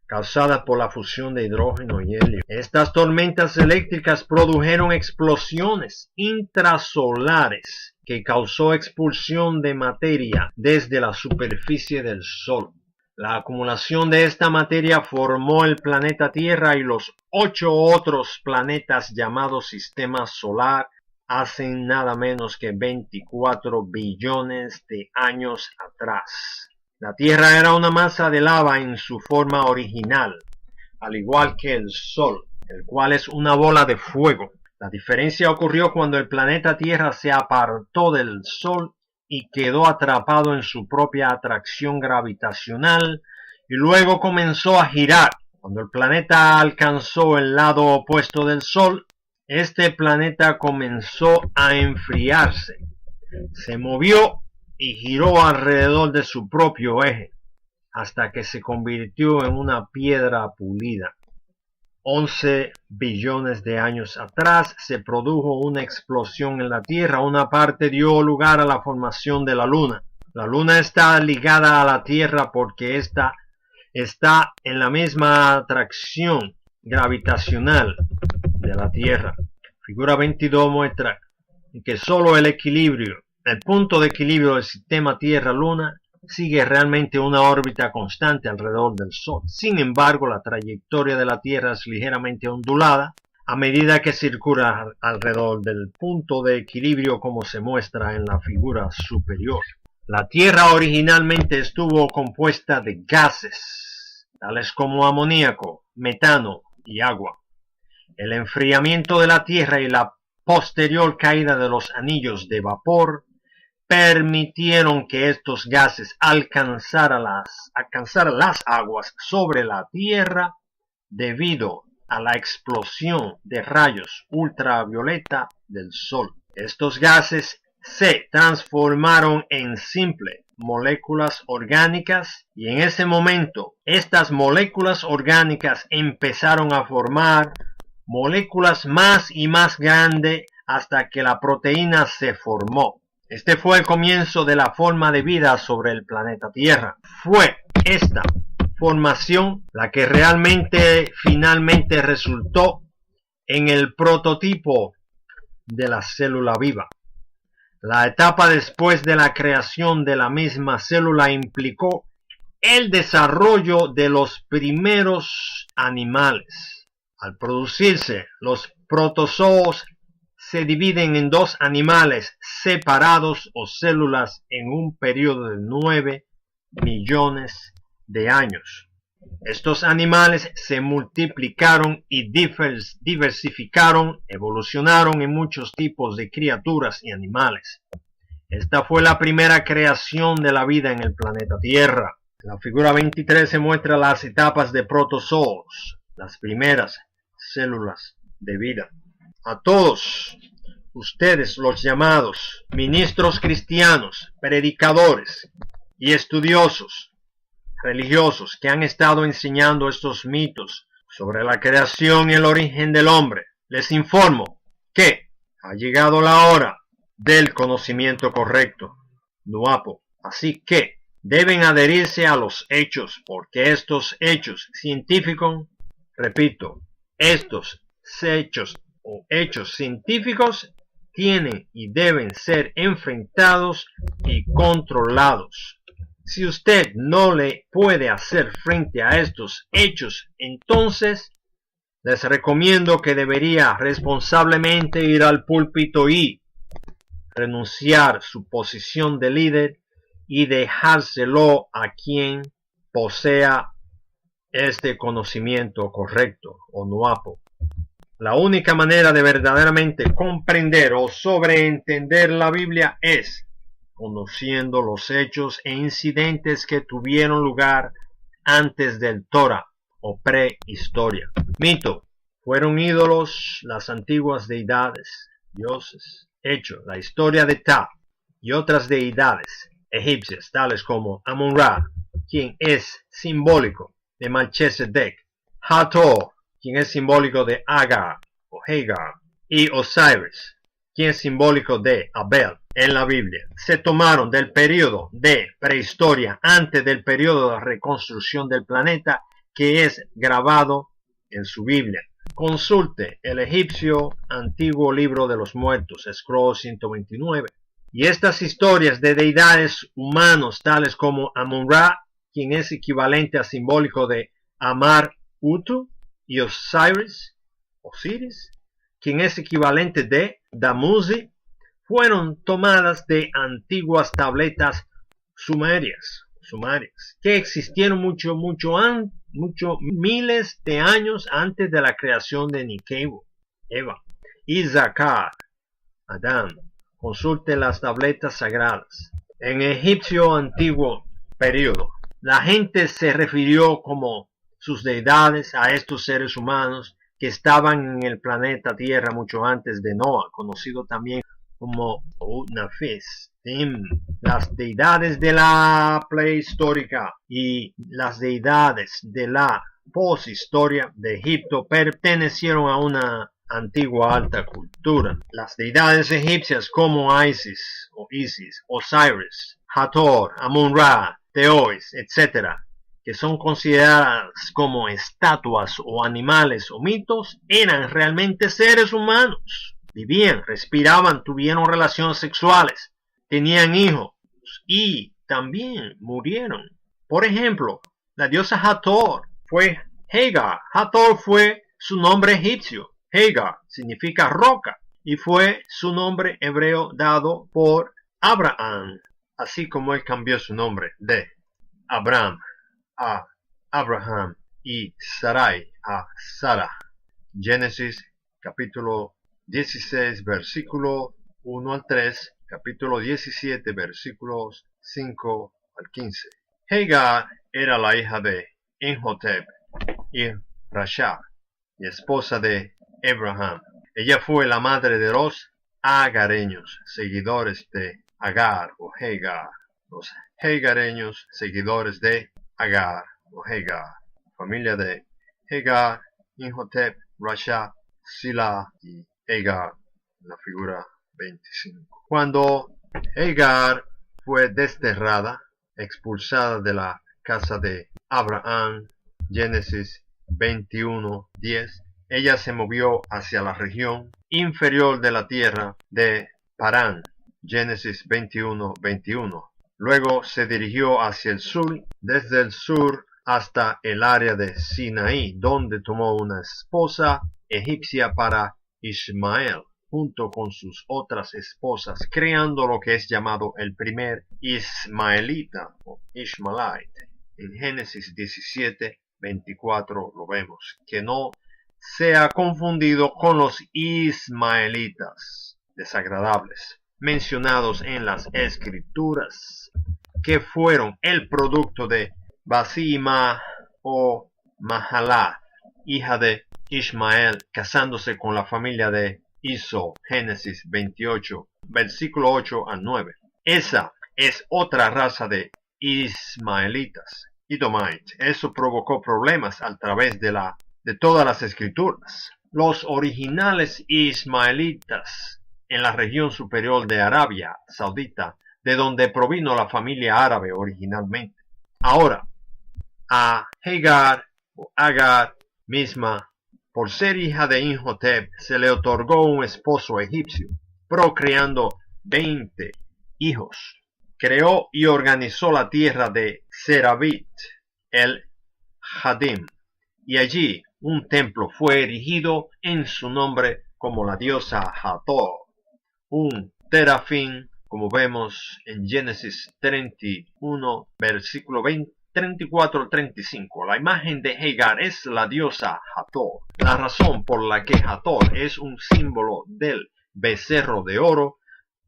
[SPEAKER 1] causadas por la fusión de hidrógeno y helio. Estas tormentas eléctricas produjeron explosiones intrasolares que causó expulsión de materia desde la superficie del Sol. La acumulación de esta materia formó el planeta Tierra y los 8 otros planetas llamados Sistema Solar hace nada menos que 24 billones de años atrás. La Tierra era una masa de lava en su forma original, al igual que el Sol, el cual es una bola de fuego. La diferencia ocurrió cuando el planeta Tierra se apartó del Sol y quedó atrapado en su propia atracción gravitacional y luego comenzó a girar. Cuando el planeta alcanzó el lado opuesto del Sol, este planeta comenzó a enfriarse, se movió y giró alrededor de su propio eje, hasta que se convirtió en una piedra pulida. 11 billones de años atrás se produjo una explosión en la Tierra. Una parte dio lugar a la formación de la Luna. La Luna está ligada a la Tierra porque ésta está en la misma atracción gravitacional de la Tierra. Figura 22 muestra que solo el punto de equilibrio del sistema Tierra-Luna sigue realmente una órbita constante alrededor del Sol. Sin embargo, la trayectoria de la Tierra es ligeramente ondulada a medida que circula alrededor del punto de equilibrio, como se muestra en la figura superior. La Tierra originalmente estuvo compuesta de gases, tales como amoníaco, metano y agua. El enfriamiento de la Tierra y la posterior caída de los anillos de vapor permitieron que estos gases alcanzaran las aguas sobre la Tierra debido a la explosión de rayos ultravioleta del Sol. Estos gases se transformaron en simples moléculas orgánicas y en ese momento estas moléculas orgánicas empezaron a formar moléculas más y más grandes hasta que la proteína se formó. Este fue el comienzo de la forma de vida sobre el planeta Tierra. Fue esta formación la que finalmente resultó en el prototipo de la célula viva. La etapa después de la creación de la misma célula implicó el desarrollo de los primeros animales. Al producirse, los protozoos se dividen en dos animales separados o células en un periodo de 9 millones de años. Estos animales se multiplicaron y diversificaron, evolucionaron en muchos tipos de criaturas y animales. Esta fue la primera creación de la vida en el planeta Tierra. En la figura 23 se muestra las etapas de protozoos, las primeras células de vida. A todos ustedes, los llamados ministros cristianos, predicadores y estudiosos religiosos que han estado enseñando estos mitos sobre la creación y el origen del hombre, les informo que ha llegado la hora del conocimiento correcto, Nuapo. Así que deben adherirse a los hechos, porque estos hechos científicos, repito, estos hechos o hechos científicos tienen y deben ser enfrentados y controlados. Si usted no le puede hacer frente a estos hechos, entonces les recomiendo que debería responsablemente ir al púlpito y renunciar su posición de líder y dejárselo a quien posea este conocimiento correcto o nuapo. La única manera de verdaderamente comprender o sobreentender la Biblia es conociendo los hechos e incidentes que tuvieron lugar antes del Torah o prehistoria. Mito: fueron ídolos las antiguas deidades, dioses. Hecho: la historia de Ptah y otras deidades egipcias, tales como Amon-Ra, quien es simbólico de Melchizedek, Hathor, quien es simbólico de Agar o Hagar, y Osiris, quien es simbólico de Abel. En la Biblia se tomaron del periodo de prehistoria antes del periodo de reconstrucción del planeta que es grabado en su Biblia. Consulte el egipcio antiguo libro de los muertos, Scroll 129. Y estas historias de deidades humanos tales como Amon-Ra, quien es equivalente a simbólico de Amar-Utu, y Osiris, quien es equivalente de Damuzi, fueron tomadas de antiguas tabletas sumerias que existieron mucho miles de años antes de la creación de Nikeu, Eva, y Zakar, Adán. Consulte las tabletas sagradas. En egipcio antiguo periodo, la gente se refirió como sus deidades a estos seres humanos que estaban en el planeta Tierra mucho antes de Noah, conocido también como Nefis, las deidades de la prehistórica y las deidades de la poshistoria de Egipto pertenecieron a una antigua alta cultura. Las deidades egipcias como Isis, Osiris, Hathor, Amon-Ra, Teois, etc., que son consideradas como estatuas o animales o mitos, eran realmente seres humanos. Vivían, respiraban, tuvieron relaciones sexuales, tenían hijos y también murieron. Por ejemplo, la diosa Hathor fue Hagar. Hathor fue su nombre egipcio. Hagar significa roca y fue su nombre hebreo dado por Abraham, así como él cambió su nombre de Abraham a Abraham y Sarai a Sara. Génesis capítulo 16 versículo 1 al 3, capítulo 17 versículos 5 al 15. Hagar era la hija de Imhotep y Rashab y esposa de Abraham. Ella fue la madre de los agareños, seguidores de Agar o Hagar. Los hagareños, seguidores de Agar o Hagar. Familia de Hagar, Imhotep, Rasha, Sila y Hagar, la figura 25. Cuando Hagar fue desterrada, expulsada de la casa de Abraham, Génesis 21:10, ella se movió hacia la región inferior de la tierra de Parán, Génesis 21:21. Luego se dirigió hacia el sur, desde el sur hasta el área de Sinaí, donde tomó una esposa egipcia para Ismael, junto con sus otras esposas, creando lo que es llamado el primer Ismaelita o Ishmaelite. En Génesis 17:24 lo vemos, que no sea confundido con los ismaelitas desagradables mencionados en las escrituras, que fueron el producto de Basima o Mahalath, hija de Ismael, casándose con la familia de Iso, Génesis 28, versículo 8 al 9. Esa es otra raza de ismaelitas, Edomite. Eso provocó problemas a través de todas las escrituras. Los originales ismaelitas en la región superior de Arabia Saudita, de donde provino la familia árabe originalmente. Ahora, a Hagar o Agar misma, por ser hija de Imhotep, se le otorgó un esposo egipcio, procreando 20 hijos. Creó y organizó la tierra de Serabit, el Hadim, y allí un templo fue erigido en su nombre como la diosa Hathor, un terafín, como vemos en Génesis 31, versículo 34 al 35. La imagen de Hagar es la diosa Hathor. La razón por la que Hathor es un símbolo del becerro de oro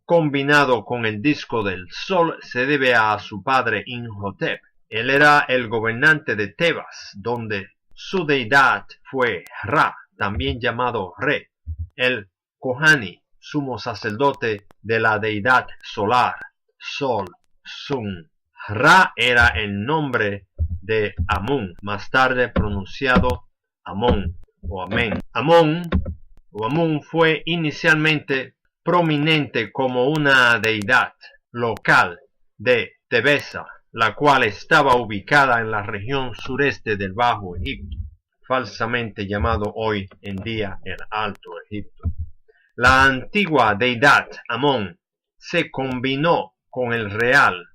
[SPEAKER 1] combinado con el disco del sol se debe a su padre Imhotep. Él era el gobernante de Tebas, donde su deidad fue Ra, también llamado Re, el Kohani, sumo sacerdote de la deidad solar, Sol, Sun. Ra era el nombre de Amun, más tarde pronunciado Amón o Amén. Amón o Amun fue inicialmente prominente como una deidad local de Tebesa, la cual estaba ubicada en la región sureste del Bajo Egipto, falsamente llamado hoy en día el Alto Egipto. La antigua deidad Amón se combinó con el royal,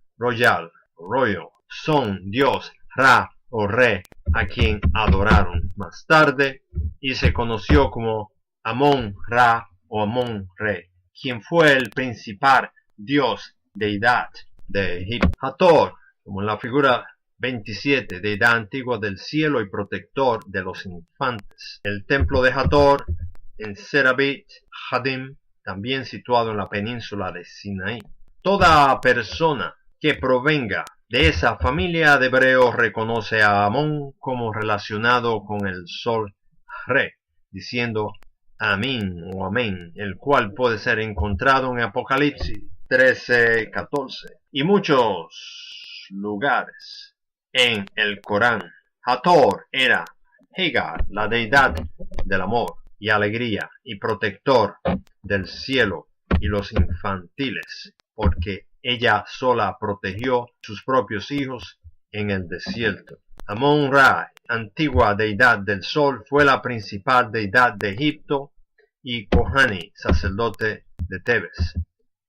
[SPEAKER 1] son Dios Ra o Re, a quien adoraron más tarde, y se conoció como Amón Ra o Amón Re, quien fue el principal dios deidad de Egipto. Hathor, como en la figura 27, deidad antigua del cielo y protector de los infantes. El templo de Hathor en Serabit Hadim, también situado en la península de Sinaí. Toda persona que provenga de esa familia de hebreos reconoce a Amón como relacionado con el sol Re, diciendo Amín o Amén, el cual puede ser encontrado en Apocalipsis 13:14 y muchos lugares en el Corán. Hathor era Hagar, la deidad del amor y alegría y protector del cielo y los infantiles, porque ella sola protegió sus propios hijos en el desierto. Amón-Ra, antigua deidad del sol, fue la principal deidad de Egipto, y Kohani, sacerdote de Tebes.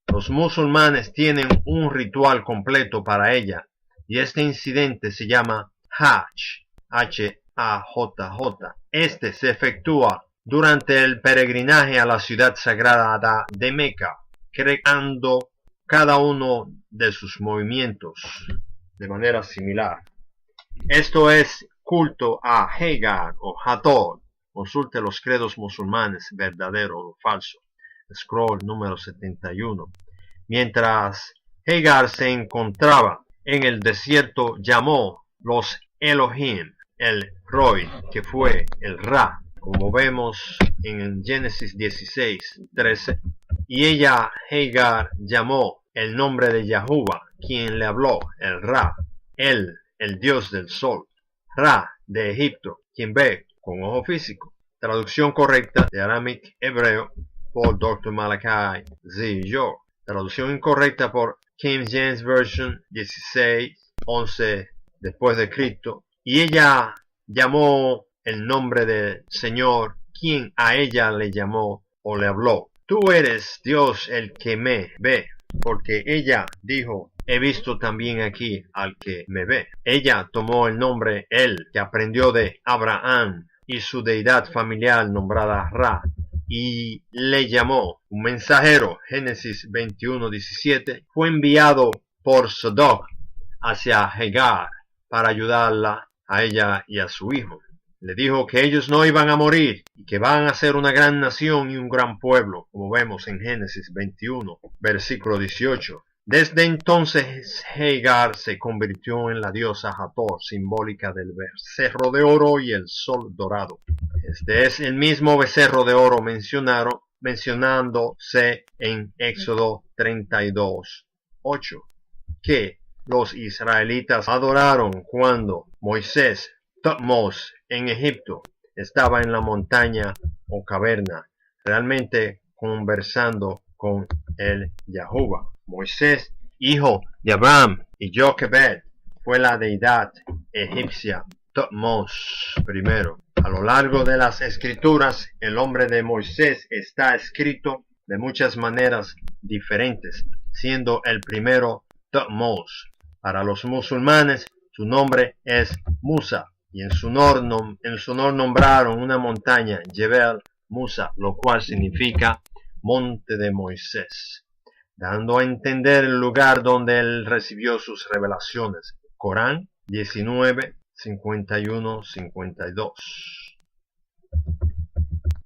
[SPEAKER 1] Los musulmanes tienen un ritual completo para ella, y este incidente se llama Hajj, H-A-J-J. Este se efectúa durante el peregrinaje a la ciudad sagrada de Meca, creando cada uno de sus movimientos de manera similar. Esto es culto a Hagar o Hathor. Consulte los credos musulmanes, verdadero o falso. Scroll número 71. Mientras Hagar se encontraba en el desierto, llamó los Elohim, el Roy, que fue el Ra como vemos en Génesis 16:13. Y ella, Hagar, llamó el nombre de Yahuwah, quien le habló, el Ra, él, el Dios del Sol. Ra, de Egipto, quien ve con ojo físico. Traducción correcta de Aramaic hebreo por Dr. Malachi Z. York. Traducción incorrecta por King James Version 16:11 después de Cristo. Y ella llamó el nombre del Señor, quien a ella le llamó o le habló. Tú eres Dios el que me ve, porque ella dijo, he visto también aquí al que me ve. Ella tomó el nombre él, que aprendió de Abraham, y su deidad familiar nombrada Ra, y le llamó. Un mensajero, Génesis 21:17, fue enviado por Sadoc hacia Hagar para ayudarla a ella y a su hijo. Le dijo que ellos no iban a morir y que van a ser una gran nación y un gran pueblo, como vemos en Génesis 21, versículo 18. Desde entonces Hagar se convirtió en la diosa Hathor, simbólica del becerro de oro y el sol dorado. Este es el mismo becerro de oro mencionándose en Éxodo 32:8, que los israelitas adoraron cuando Moisés, Thutmose, en Egipto, estaba en la montaña o caverna, realmente conversando con el Yahuwah. Moisés, hijo de Abraham y Joquebed, fue la deidad egipcia Thutmose primero. A lo largo de las escrituras, el nombre de Moisés está escrito de muchas maneras diferentes, siendo el primero Thutmose. Para los musulmanes, su nombre es Musa, y en su honor nombraron una montaña, Jebel Musa, lo cual significa monte de Moisés, dando a entender el lugar donde él recibió sus revelaciones. Corán 19:51-52.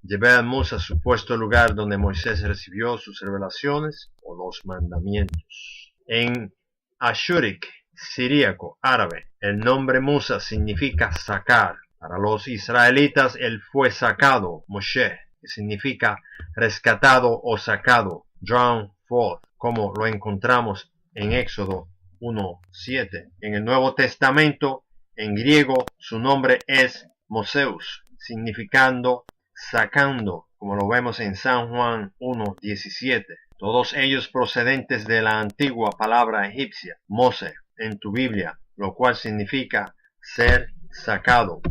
[SPEAKER 1] Jebel Musa, supuesto lugar donde Moisés recibió sus revelaciones o los mandamientos. En Ashuric, siríaco, árabe, el nombre Musa significa sacar. Para los israelitas él fue sacado, Moshe, que significa rescatado o sacado, drawn forth, como lo encontramos en Éxodo 1:7. En el Nuevo Testamento, en griego, su nombre es Moseus, significando sacando, como lo vemos en San Juan 1:17. Todos ellos procedentes de la antigua palabra egipcia, Mose, en tu Biblia, lo cual significa ser sacado.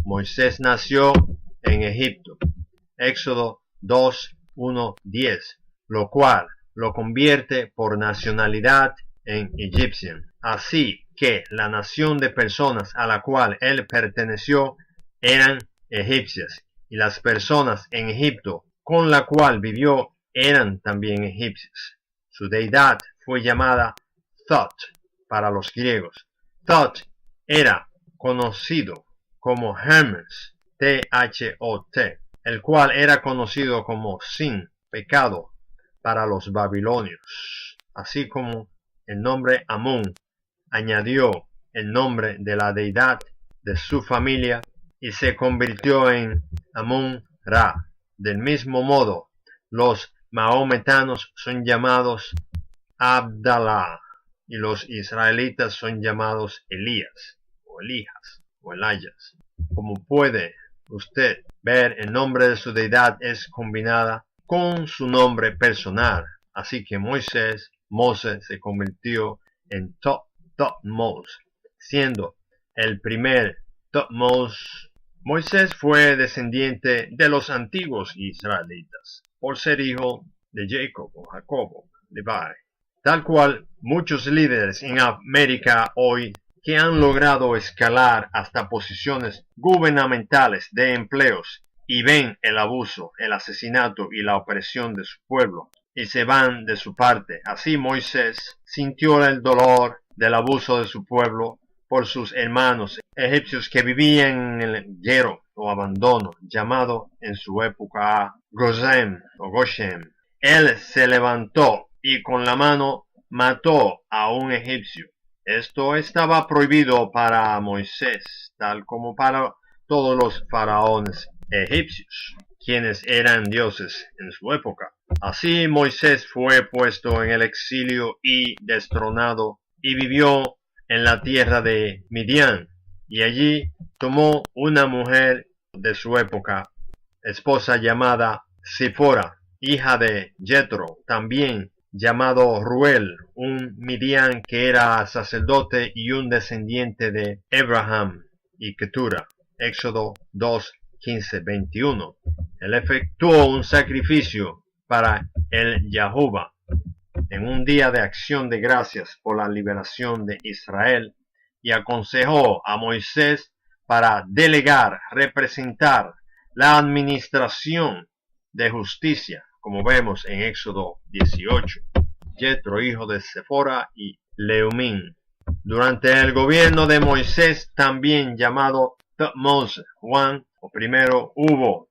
[SPEAKER 1] Moisés nació en Egipto. Éxodo 2:1-10, lo cual lo convierte por nacionalidad en egipcio. Así que la nación de personas a la cual él perteneció eran egipcias, y las personas en Egipto con la cual vivió eran también egipcios. Su deidad fue llamada Thot para los griegos. Thot era conocido como Hermes, T-H-O-T, el cual era conocido como Sin, pecado, para los babilonios. Así como el nombre Amun añadió el nombre de la deidad de su familia y se convirtió en Amun-Ra. Del mismo modo, los maometanos son llamados Abdalá y los israelitas son llamados Elías o Elías o Elayas. Como puede usted ver, el nombre de su deidad es combinada con su nombre personal, así que Mose se convirtió en Thutmose, siendo el primer Thutmose. Moisés fue descendiente de los antiguos israelitas, por ser hijo de Jacobo, Levi, tal cual muchos líderes en América hoy que han logrado escalar hasta posiciones gubernamentales de empleos y ven el abuso, el asesinato y la opresión de su pueblo y se van de su parte. Así Moisés sintió el dolor del abuso de su pueblo por sus hermanos egipcios que vivían en el guero o abandono, llamado en su época Goshen o Goshen. Él se levantó y con la mano mató a un egipcio. Esto estaba prohibido para Moisés, tal como para todos los faraones egipcios, quienes eran dioses en su época. Así Moisés fue puesto en el exilio y destronado, y vivió en la tierra de Midian, y allí tomó una mujer de su época, esposa llamada Sifora, hija de Jetro, también llamado Ruel, un Midian que era sacerdote y un descendiente de Abraham y Ketura. Éxodo 2, 15, 21. Él efectuó un sacrificio para el Yahová en un día de acción de gracias por la liberación de Israel, y aconsejó a Moisés para delegar, representar la administración de justicia, como vemos en Éxodo 18. Jetro, hijo de Sefora, y Leumín. Durante el gobierno de Moisés, también llamado Thutmose I, o primero, hubo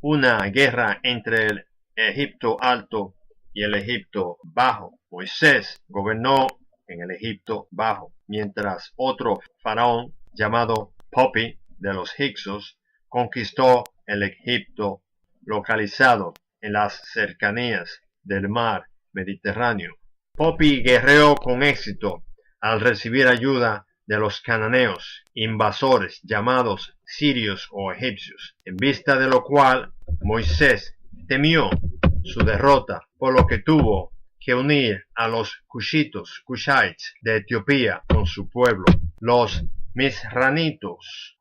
[SPEAKER 1] una guerra entre el Egipto Alto y el Egipto Bajo. Moisés gobernó en el Egipto Bajo, mientras otro faraón llamado Popi de los Hyksos conquistó el Egipto localizado en las cercanías del mar Mediterráneo. Popi guerreó con éxito al recibir ayuda de los cananeos, invasores llamados sirios o egipcios, en vista de lo cual Moisés temió su derrota, por lo que tuvo que unir a los Cushites de Etiopía con su pueblo. Los Misramites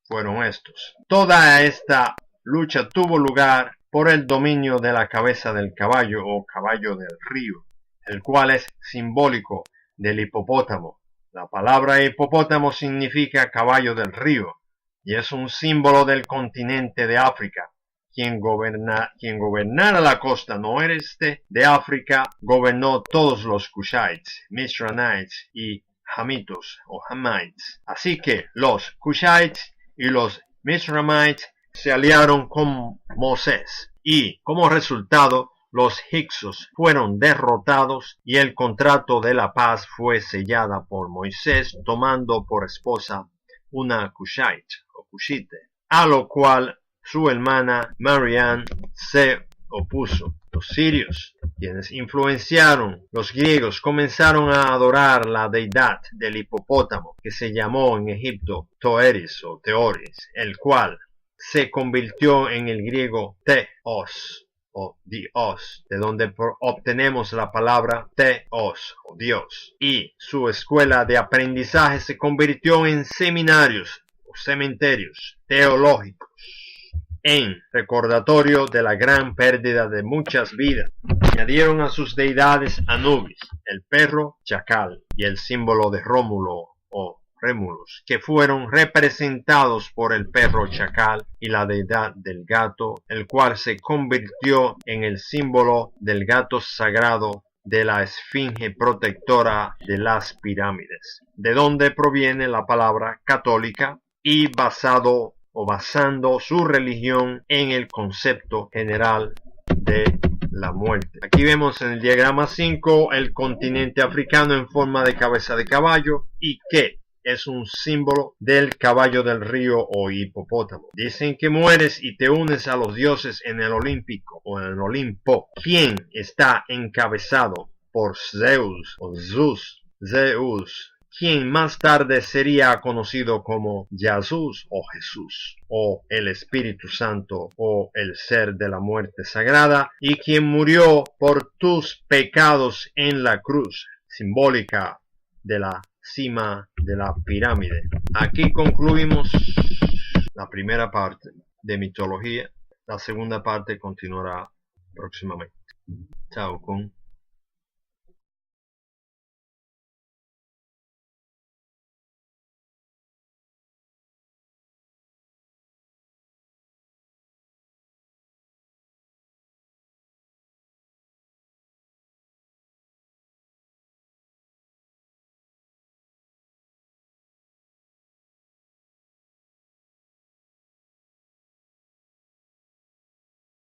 [SPEAKER 1] fueron estos. Toda esta lucha tuvo lugar por el dominio de la cabeza del caballo o caballo del río, el cual es simbólico del hipopótamo. La palabra hipopótamo significa caballo del río y es un símbolo del continente de África. Quien gobernara la costa noreste de África gobernó todos los Cushites, Misranites y Hamitos o Hamites. Así que los Cushites y los Misramites se aliaron con Moisés y, como resultado, los Hyksos fueron derrotados y el contrato de la paz fue sellada por Moisés tomando por esposa una Cushite o Cushite, a lo cual su hermana Marian se opuso. Los sirios, quienes influenciaron los griegos, comenzaron a adorar la deidad del hipopótamo, que se llamó en Egipto Toeris o Teoris, el cual se convirtió en el griego Theos o Dios, de donde obtenemos la palabra Theos o Dios, y su escuela de aprendizaje se convirtió en seminarios o cementerios teológicos, en recordatorio de la gran pérdida de muchas vidas. Añadieron a sus deidades Anubis, el perro chacal, y el símbolo de Rómulo o Remulus, que fueron representados por el perro chacal y la deidad del gato, el cual se convirtió en el símbolo del gato sagrado de la esfinge protectora de las pirámides, de donde proviene la palabra católica, y basando su religión en el concepto general de la muerte. Aquí vemos en el diagrama 5 el continente africano en forma de cabeza de caballo, y que es un símbolo del caballo del río o hipopótamo. Dicen que mueres y te unes a los dioses en el Olímpico o en el Olimpo, quien está encabezado por Zeus o Zeus, quien más tarde sería conocido como Jesús o Jesús, o el Espíritu Santo, o el ser de la muerte sagrada, y quien murió por tus pecados en la cruz, simbólica de la cima de la pirámide. Aquí concluimos la primera parte de mitología. La segunda parte continuará próximamente. Chao, con